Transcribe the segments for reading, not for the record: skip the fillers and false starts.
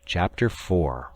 Chapter 4.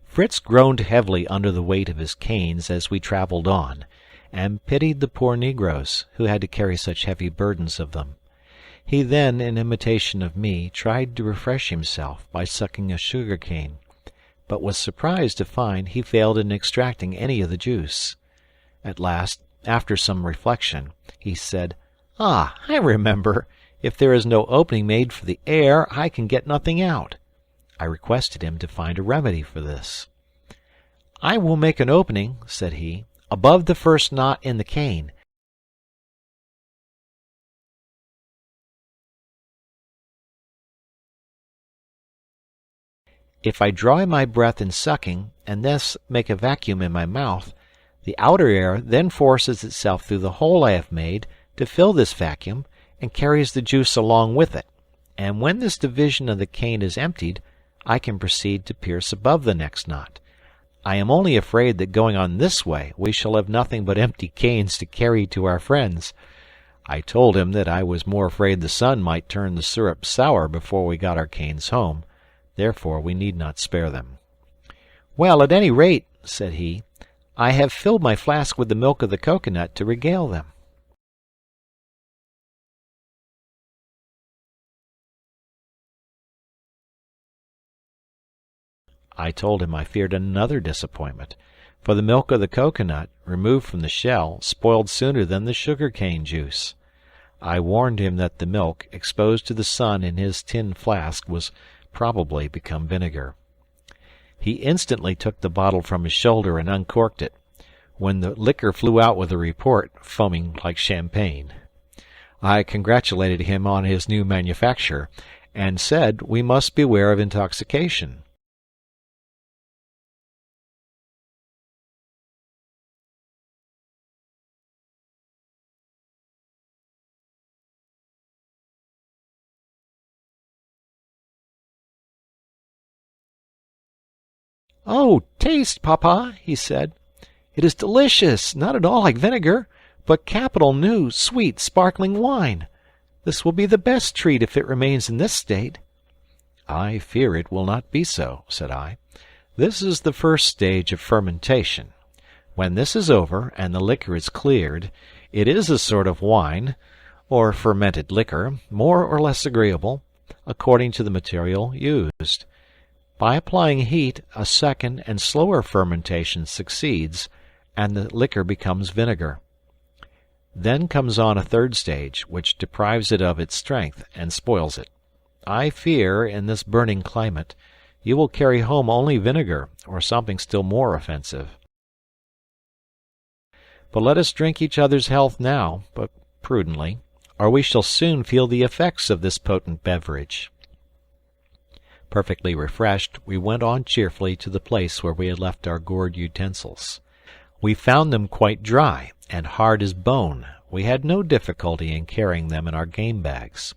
Fritz groaned heavily under the weight of his canes as we traveled on, and pitied the poor negroes, who had to carry such heavy burdens of them. He then, in imitation of me, tried to refresh himself by sucking a sugar cane, but was surprised to find he failed in extracting any of the juice. At last, after some reflection, he said, "Ah, I remember! If there is no opening made for the air, I can get nothing out." I requested him to find a remedy for this. "I will make an opening," said he, "above the first knot in the cane. If I draw in my breath in sucking, and thus make a vacuum in my mouth, the outer air then forces itself through the hole I have made to fill this vacuum, and carries the juice along with it. And when this division of the cane is emptied, I can proceed to pierce above the next knot. I am only afraid that going on this way we shall have nothing but empty canes to carry to our friends." I told him that I was more afraid the sun might turn the syrup sour before we got our canes home, therefore we need not spare them. "Well, at any rate," said he, "I have filled my flask with the milk of the coconut to regale them." I told him I feared another disappointment, for the milk of the coconut, removed from the shell, spoiled sooner than the sugar cane juice. I warned him that the milk, exposed to the sun in his tin flask, was probably become vinegar. He instantly took the bottle from his shoulder and uncorked it, when the liquor flew out with a report, foaming like champagne. I congratulated him on his new manufacture, and said we must beware of intoxication. "Oh, taste, Papa," he said. "It is delicious, not at all like vinegar, but capital new, sweet, sparkling wine. This will be the best treat if it remains in this state." "I fear it will not be so," said I. "This is the first stage of fermentation. When this is over, and the liquor is cleared, it is a sort of wine, or fermented liquor, more or less agreeable, according to the material used. By applying heat, a second and slower fermentation succeeds, and the liquor becomes vinegar. Then comes on a third stage, which deprives it of its strength and spoils it. I fear, in this burning climate, you will carry home only vinegar, or something still more offensive. But let us drink each other's health now, but prudently, or we shall soon feel the effects of this potent beverage." Perfectly refreshed, we went on cheerfully to the place where we had left our gourd utensils. We found them quite dry, and hard as bone. We had no difficulty in carrying them in our game bags.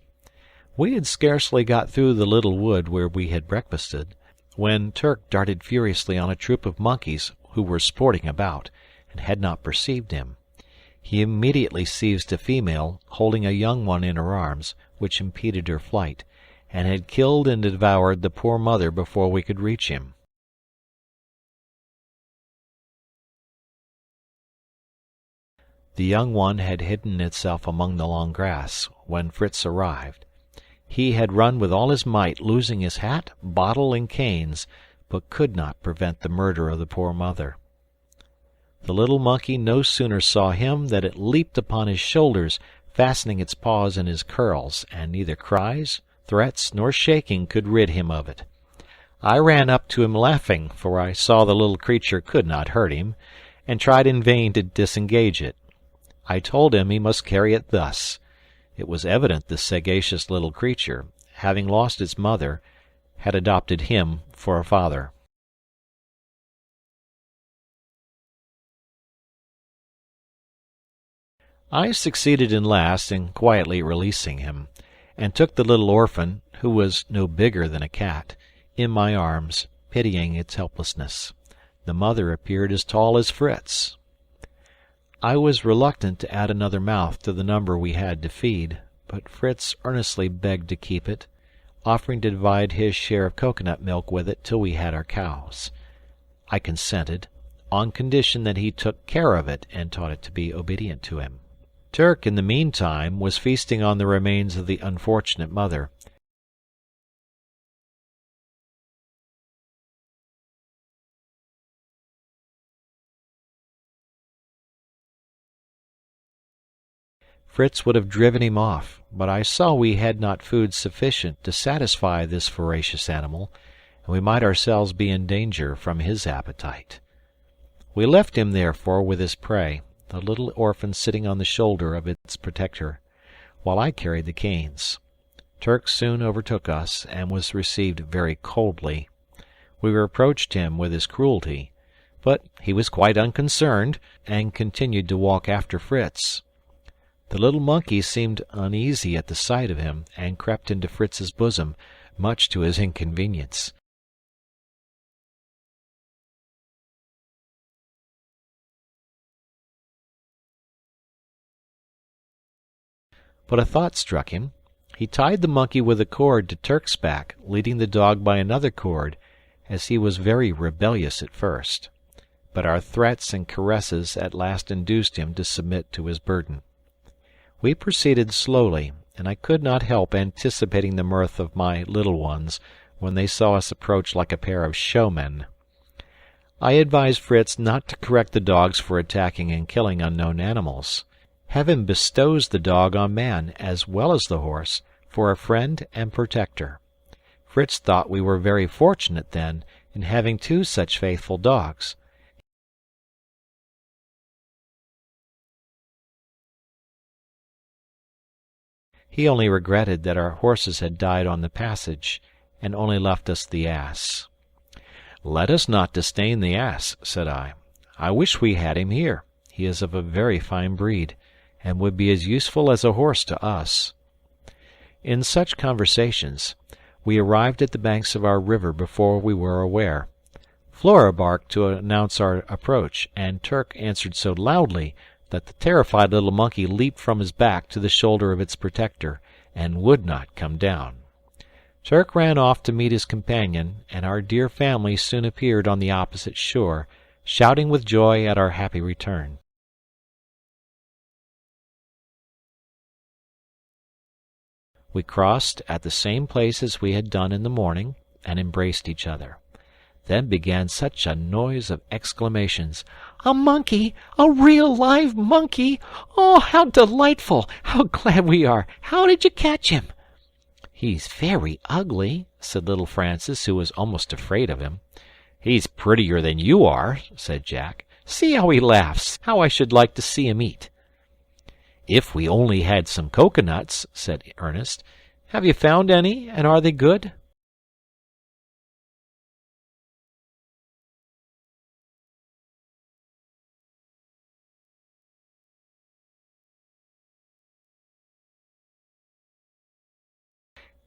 We had scarcely got through the little wood where we had breakfasted, when Turk darted furiously on a troop of monkeys who were sporting about, and had not perceived him. He immediately seized a female, holding a young one in her arms, which impeded her flight, and had killed and devoured the poor mother before we could reach him. The young one had hidden itself among the long grass, when Fritz arrived. He had run with all his might, losing his hat, bottle, and canes, but could not prevent the murder of the poor mother. The little monkey no sooner saw him than it leaped upon his shoulders, fastening its paws in his curls, and neither cries, threats, nor shaking could rid him of it. I ran up to him laughing, for I saw the little creature could not hurt him, and tried in vain to disengage it. I told him he must carry it thus. It was evident the sagacious little creature, having lost its mother, had adopted him for a father. I succeeded in last in quietly releasing him, and took the little orphan, who was no bigger than a cat, in my arms, pitying its helplessness. The mother appeared as tall as Fritz. I was reluctant to add another mouth to the number we had to feed, but Fritz earnestly begged to keep it, offering to divide his share of coconut milk with it till we had our cows. I consented, on condition that he took care of it and taught it to be obedient to him. Turk, in the meantime, was feasting on the remains of the unfortunate mother. Fritz would have driven him off, but I saw we had not food sufficient to satisfy this voracious animal, and we might ourselves be in danger from his appetite. We left him, therefore, with his prey, the little orphan sitting on the shoulder of its protector, while I carried the canes. Turk soon overtook us, and was received very coldly. We reproached him with his cruelty, but he was quite unconcerned, and continued to walk after Fritz. The little monkey seemed uneasy at the sight of him, and crept into Fritz's bosom, much to his inconvenience. But a thought struck him. He tied the monkey with a cord to Turk's back, leading the dog by another cord, as he was very rebellious at first. But our threats and caresses at last induced him to submit to his burden. We proceeded slowly, and I could not help anticipating the mirth of my little ones when they saw us approach like a pair of showmen. I advised Fritz not to correct the dogs for attacking and killing unknown animals. Heaven bestows the dog on man, as well as the horse, for a friend and protector. Fritz thought we were very fortunate, then, in having two such faithful dogs. He only regretted that our horses had died on the passage, and only left us the ass. "Let us not disdain the ass," said I. "I wish we had him here. He is of a very fine breed, and would be as useful as a horse to us." In such conversations, we arrived at the banks of our river before we were aware. Flora barked to announce our approach, and Turk answered so loudly that the terrified little monkey leaped from his back to the shoulder of its protector, and would not come down. Turk ran off to meet his companion, and our dear family soon appeared on the opposite shore, shouting with joy at our happy return. We crossed at the same place as we had done in the morning, and embraced each other. Then began such a noise of exclamations. "A monkey! A real live monkey! Oh, how delightful! How glad we are! How did you catch him?" "He's very ugly," said little Francis, who was almost afraid of him. "He's prettier than you are," said Jack. "See how he laughs! How I should like to see him eat!" "If we only had some coconuts," said Ernest. "Have you found any, and are they good?"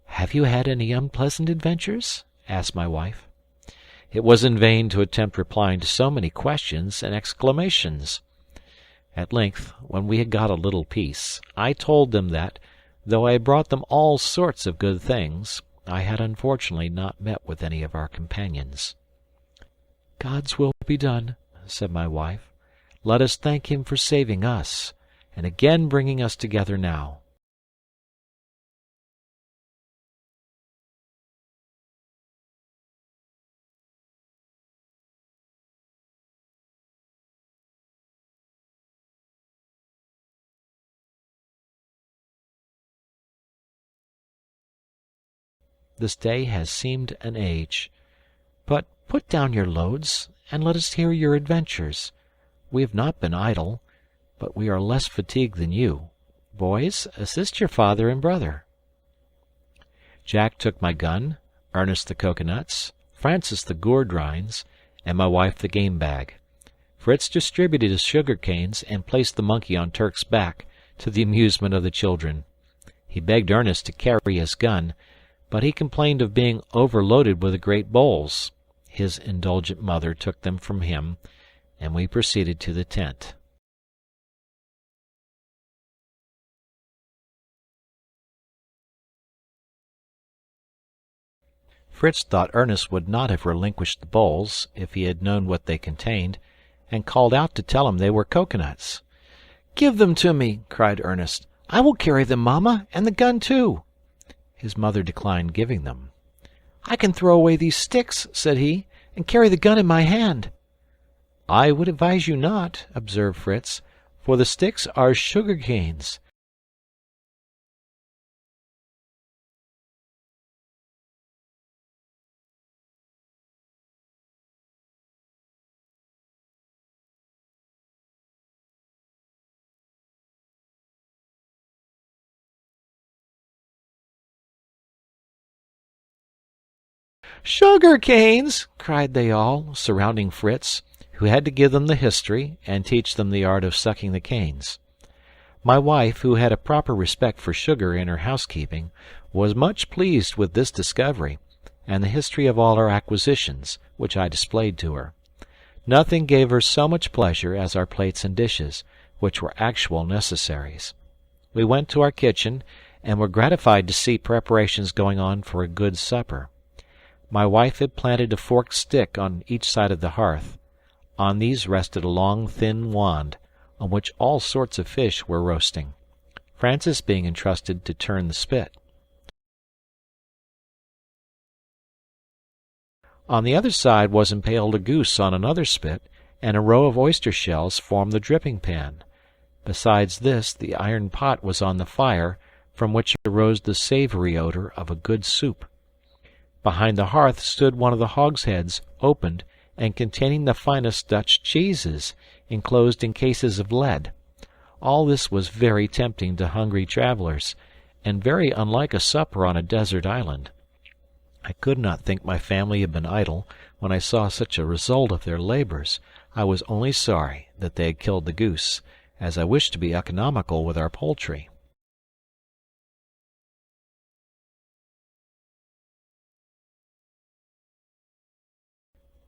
"Have you had any unpleasant adventures?" asked my wife. It was in vain to attempt replying to so many questions and exclamations. At length, when we had got a little peace, I told them that, though I had brought them all sorts of good things, I had unfortunately not met with any of our companions. "God's will be done," said my wife. "Let us thank him for saving us, and again bringing us together now." This day has seemed an age. But put down your loads, and let us hear your adventures. We have not been idle, but we are less fatigued than you. Boys, assist your father and brother. Jack took my gun, Ernest the coconuts, Francis the gourd rinds, and my wife the game bag. Fritz distributed his sugar canes and placed the monkey on Turk's back, to the amusement of the children. He begged Ernest to carry his gun, but he complained of being overloaded with the great bowls. His indulgent mother took them from him, and we proceeded to the tent. Fritz thought Ernest would not have relinquished the bowls if he had known what they contained, and called out to tell him they were coconuts. "Give them to me," cried Ernest. "I will carry them, Mamma, and the gun too." His mother declined giving them. "I can throw away these sticks," said he, "and carry the gun in my hand." "I would advise you not," observed Fritz, "for the sticks are sugar canes." "Sugar canes!" cried they all, surrounding Fritz, who had to give them the history and teach them the art of sucking the canes. My wife, who had a proper respect for sugar in her housekeeping, was much pleased with this discovery, and the history of all our acquisitions, which I displayed to her. Nothing gave her so much pleasure as our plates and dishes, which were actual necessaries. We went to our kitchen, and were gratified to see preparations going on for a good supper. My wife had planted a forked stick on each side of the hearth. On these rested a long thin wand, on which all sorts of fish were roasting, Francis being entrusted to turn the spit. On the other side was impaled a goose on another spit, and a row of oyster shells formed the dripping pan. Besides this, the iron pot was on the fire, from which arose the savoury odour of a good soup. Behind the hearth stood one of the hogsheads, opened, and containing the finest Dutch cheeses, enclosed in cases of lead. All this was very tempting to hungry travellers, and very unlike a supper on a desert island. I could not think my family had been idle when I saw such a result of their labours. I was only sorry that they had killed the goose, as I wished to be economical with our poultry.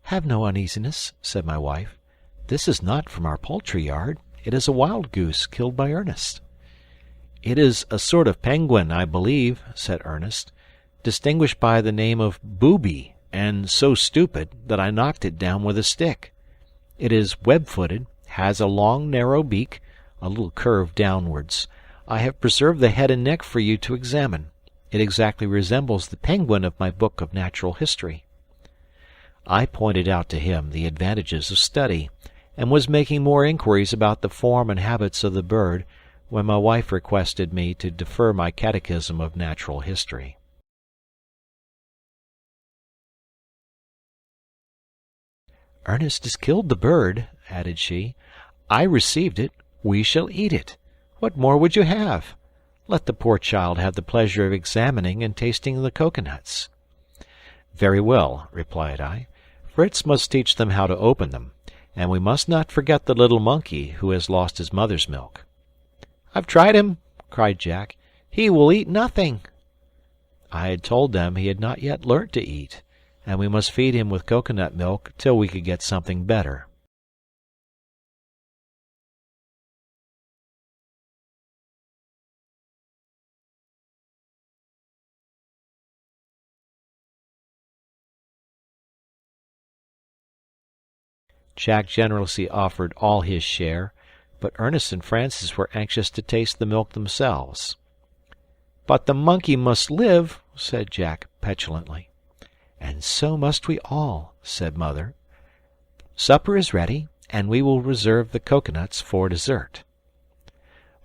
"Have no uneasiness," said my wife. "This is not from our poultry yard. It is a wild goose killed by Ernest." "It is a sort of penguin, I believe," said Ernest, "distinguished by the name of Booby, and so stupid that I knocked it down with a stick. It is web-footed, has a long narrow beak, a little curved downwards. I have preserved the head and neck for you to examine. It exactly resembles the penguin of my book of natural history." I pointed out to him the advantages of study, and was making more inquiries about the form and habits of the bird, when my wife requested me to defer my catechism of natural history. "Ernest has killed the bird," added she. "I received it. We shall eat it. What more would you have? Let the poor child have the pleasure of examining and tasting the coconuts." "Very well," replied I. "Fritz must teach them how to open them, and we must not forget the little monkey who has lost his mother's milk." "I've tried him," cried Jack. "He will eat nothing." I had told them he had not yet learnt to eat, and we must feed him with coconut milk till we could get something better. Jack generously offered all his share, but Ernest and Francis were anxious to taste the milk themselves. "But the monkey must live," said Jack petulantly. "And so must we all," said Mother. "Supper is ready, and we will reserve the coconuts for dessert."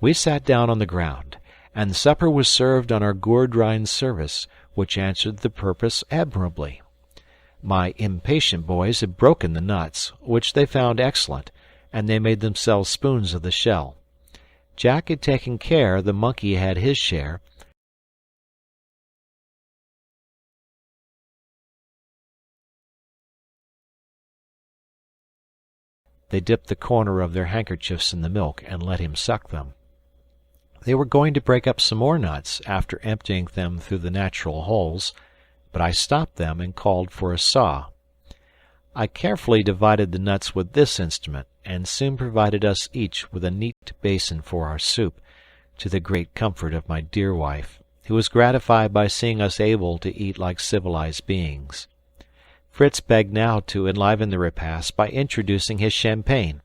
We sat down on the ground, and the supper was served on our gourd rind service, which answered the purpose admirably. My impatient boys had broken the nuts, which they found excellent, and they made themselves spoons of the shell. Jack had taken care the monkey had his share. They dipped the corner of their handkerchiefs in the milk and let him suck them. They were going to break up some more nuts after emptying them through the natural holes, but I stopped them and called for a saw. I carefully divided the nuts with this instrument, and soon provided us each with a neat basin for our soup, to the great comfort of my dear wife, He was gratified by seeing us able to eat like civilized beings. Fritz begged now to enliven the repast by introducing his champagne.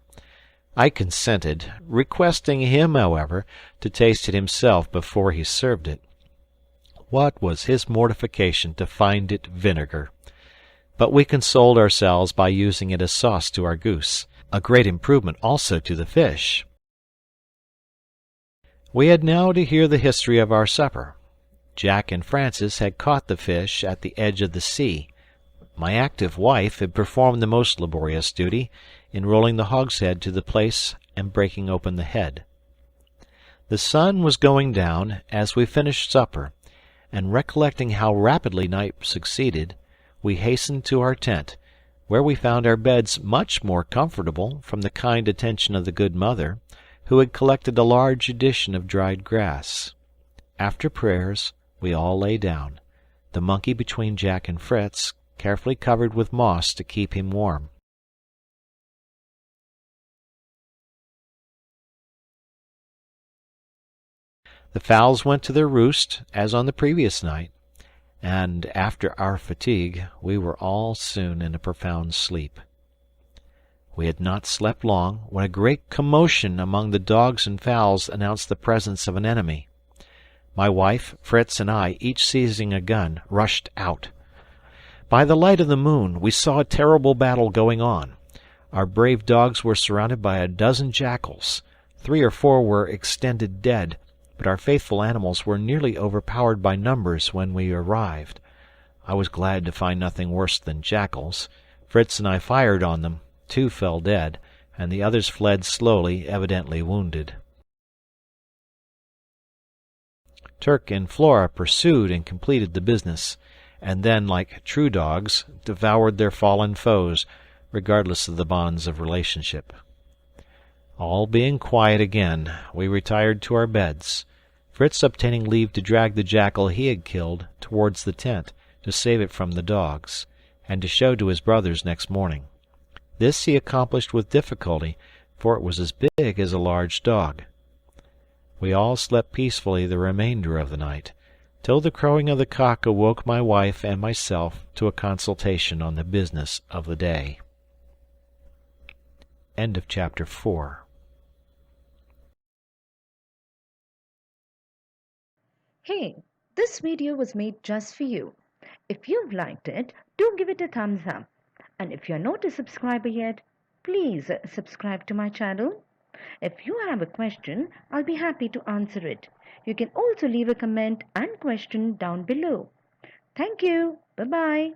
I consented, requesting him, however, to taste it himself before he served it. What was his mortification to find it vinegar! But we consoled ourselves by using it as sauce to our goose, a great improvement also to the fish. We had now to hear the history of our supper. Jack and Francis had caught the fish at the edge of the sea. My active wife had performed the most laborious duty in rolling the hogshead to the place and breaking open the head. The sun was going down as we finished supper, and recollecting how rapidly night succeeded, we hastened to our tent, where we found our beds much more comfortable from the kind attention of the good mother, who had collected a large edition of dried grass. After prayers, we all lay down, the monkey between Jack and Fritz, carefully covered with moss to keep him warm. The fowls went to their roost, as on the previous night, and after our fatigue we were all soon in a profound sleep. We had not slept long when a great commotion among the dogs and fowls announced the presence of an enemy. My wife, Fritz, and I, each seizing a gun, rushed out. By the light of the moon we saw a terrible battle going on. Our brave dogs were surrounded by a dozen jackals. 3 or 4 were extended dead, but our faithful animals were nearly overpowered by numbers when we arrived. I was glad to find nothing worse than jackals. Fritz and I fired on them. 2 fell dead, and the others fled slowly, evidently wounded. Turk and Flora pursued and completed the business, and then, like true dogs, devoured their fallen foes, regardless of the bonds of relationship. All being quiet again, we retired to our beds, Fritz obtaining leave to drag the jackal he had killed towards the tent to save it from the dogs, and to show to his brothers next morning. This he accomplished with difficulty, for it was as big as a large dog. We all slept peacefully the remainder of the night, till the crowing of the cock awoke my wife and myself to a consultation on the business of the day. End of chapter 4. Hey, this video was made just for you. If you've liked it, do give it a thumbs up. And if you're not a subscriber yet, please subscribe to my channel. If you have a question, I'll be happy to answer it. You can also leave a comment and question down below. Thank you. Bye-bye.